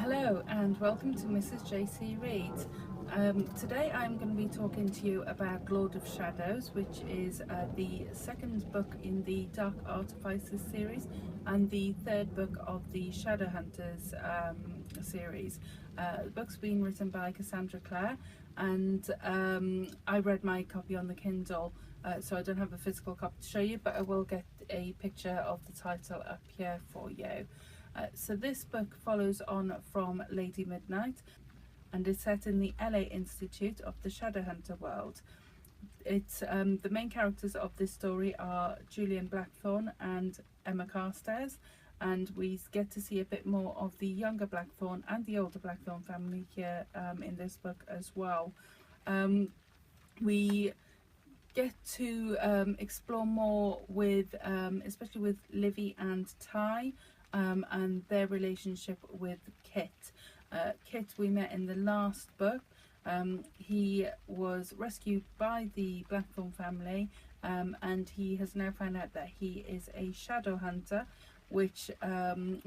Hello and welcome to Mrs. JC Reads. Today I'm going to be talking to you about Lord of Shadows, which is the second book in the Dark Artifices series and the third book of the Shadowhunters series. The book's been written by Cassandra Clare, and I read my copy on the Kindle, so I don't have a physical copy to show you, but I will get a picture of the title up here for you. So this book follows on from Lady Midnight and is set in the LA Institute of the Shadowhunter world. It's the main characters of this story are Julian Blackthorn and Emma Carstairs, and we get to see a bit more of the younger Blackthorn and the older Blackthorn family here in this book as well. We get to explore more with especially with Livy and Ty, and their relationship with Kit. Kit we met in the last book. He was rescued by the Blackthorn family, and he has now found out that he is a shadow hunter, which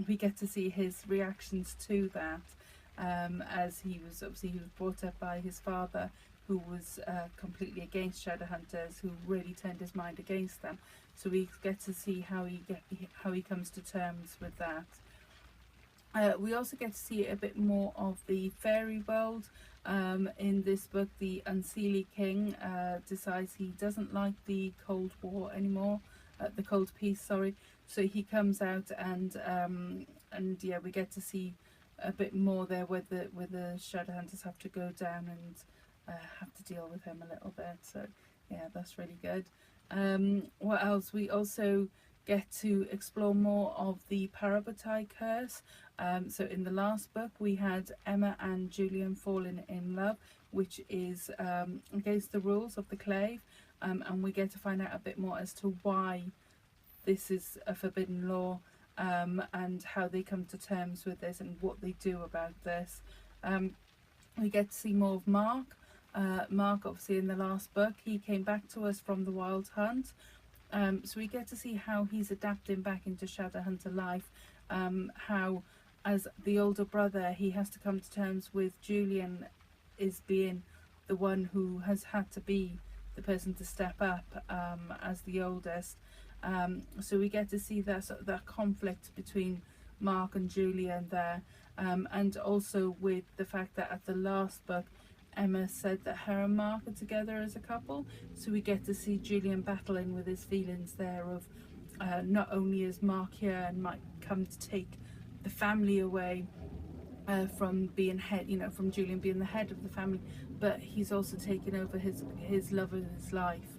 we get to see his reactions to that, as he was brought up by his father, who was completely against shadow hunters, who really turned his mind against them. So we get to see how he comes to terms with that. We also get to see a bit more of the fairy world. In this book, the Unseelie King decides he doesn't like the Cold War anymore, the Cold Peace, sorry. So he comes out, and yeah, we get to see a bit more there where the Shadowhunters have to go down and have to deal with him a little bit. So yeah, that's really good. What else? We also get to explore more of the Parabatai curse. So in the last book we had Emma and Julian falling in love, which is against the rules of the Clave, and we get to find out a bit more as to why this is a forbidden law, and how they come to terms with this and what they do about this. We get to see more of Mark. Mark, obviously in the last book, he came back to us from the Wild Hunt, so we get to see how he's adapting back into Shadowhunter life, how as the older brother he has to come to terms with Julian is being the one who has had to be the person to step up as the oldest. So we get to see that conflict between Mark and Julian there, and also with the fact that at the last book Emma said that her and Mark are together as a couple, so we get to see Julian battling with his feelings there of not only is Mark here and might come to take the family away from being head, from Julian being the head of the family, but he's also taken over his love of his life,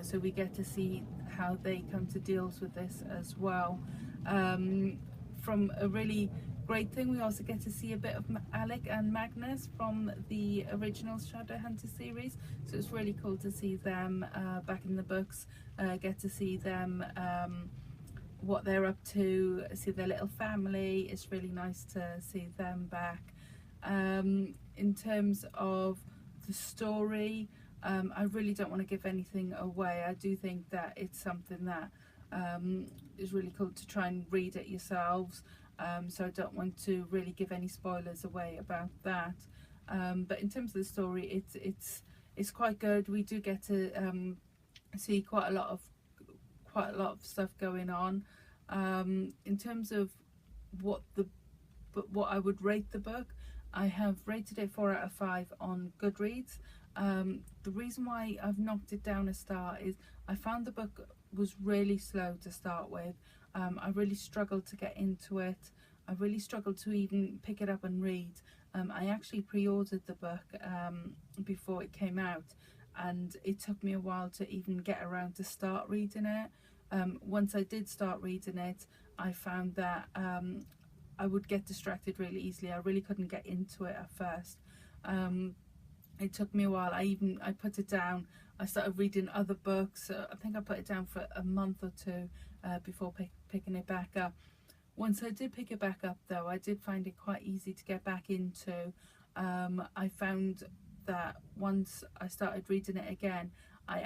so we get to see how they come to deals with this as well. From a really great thing, we also get to see a bit of Alec and Magnus from the original Shadowhunter series, so it's really cool to see them back in the books, get to see them, what they're up to, see their little family. It's really nice to see them back. In terms of the story, I really don't want to give anything away. I do think that it's something that is really cool to try and read it yourselves, so I don't want to really give any spoilers away about that. But in terms of the story, it's quite good. We do get to see quite a lot of stuff going on. In terms of what I would rate the book, I have rated it 4 out of 5 on Goodreads. The reason why I've knocked it down a star is I found the book was really slow to start with. I really struggled to get into it. I really struggled to even pick it up and read. I actually pre-ordered the book before it came out, and it took me a while to even get around to start reading it. Once I did start reading it, I found that I would get distracted really easily. I really couldn't get into it at first. It took me a while. I put it down. I started reading other books. I think I put it down for a month or two before picking it back up. Once I did pick it back up though, I did find it quite easy to get back into. I found that once I started reading it again, I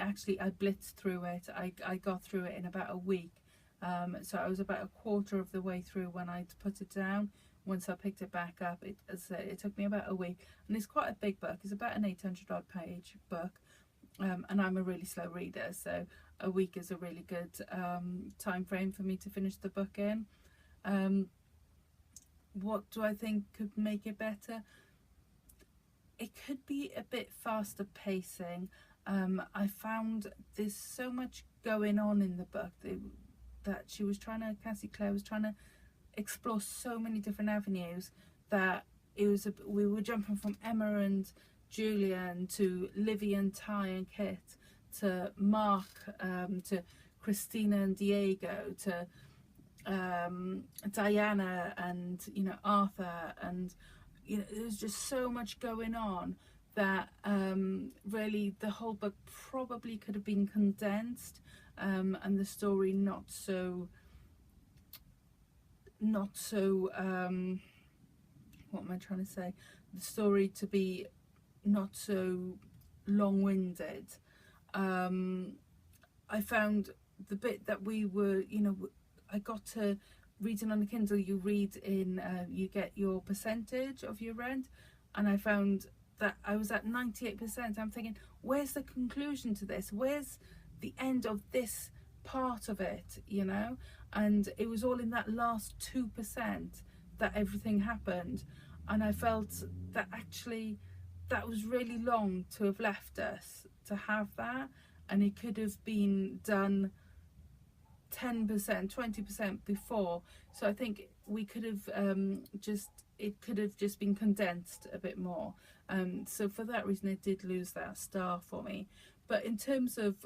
blitzed through it. I got through it in about a week. So I was about a quarter of the way through when I'd put it down, once I picked it back up. As I say, it took me about a week, and it's quite a big book. It's about an 800 odd page book, and I'm a really slow reader, so a week is a really good time frame for me to finish the book in. What do I think could make it better? It could be a bit faster pacing. I found there's so much going on in the book that Clare was trying to explore so many different avenues, that we were jumping from Emma and Julian to Livy and Ty and Kit to Mark, to Christina and Diego, to Diana and Arthur, and there's just so much going on that really the whole book probably could have been condensed, and the story not so what am I trying to say, the story to be not so long-winded. I found the bit that we were, I got to reading on the Kindle, you read in, you get your percentage of your rent, and I found that I was at 98%. I'm thinking, where's the conclusion to this? Where's the end of this part of it, And it was all in that last 2% that everything happened, and I felt that actually that was really long to have left us to have that, and it could have been done 10%, 20% before. So I think we could have it could have just been condensed a bit more. So for that reason, it did lose that star for me. But in terms of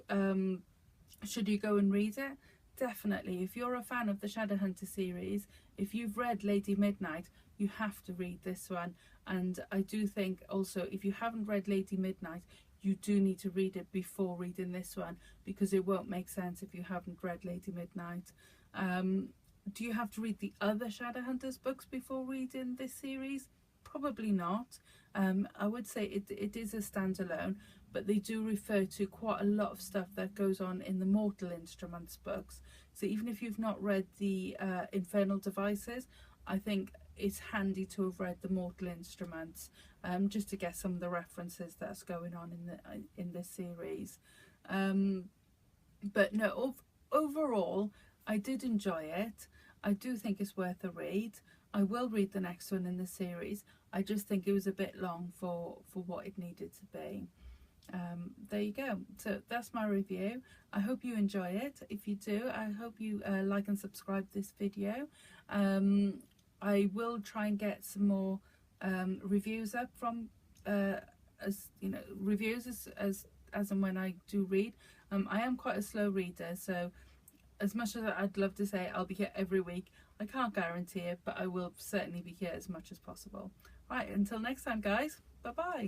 should you go and read it? Definitely. If you're a fan of the Shadowhunter series, if you've read Lady Midnight, you have to read this one. And I do think also, if you haven't read Lady Midnight, you do need to read it before reading this one, because it won't make sense if you haven't read Lady Midnight. Do you have to read the other Shadowhunters books before reading this series? Probably not. I would say it is a standalone, but they do refer to quite a lot of stuff that goes on in the Mortal Instruments books. So even if you've not read the Infernal Devices, I think it's handy to have read the Mortal Instruments, just to get some of the references that's going on in this series. But no, overall, I did enjoy it. I do think it's worth a read. I will read the next one in the series. I just think it was a bit long for what it needed to be. There you go. So that's my review. I hope you enjoy it. If you do, I hope you like and subscribe this video. I will try and get some more reviews up from reviews as and when I do read. I am quite a slow reader, so as much as I'd love to say I'll be here every week, I can't guarantee it, but I will certainly be here as much as possible. Right, until next time, guys. Bye bye.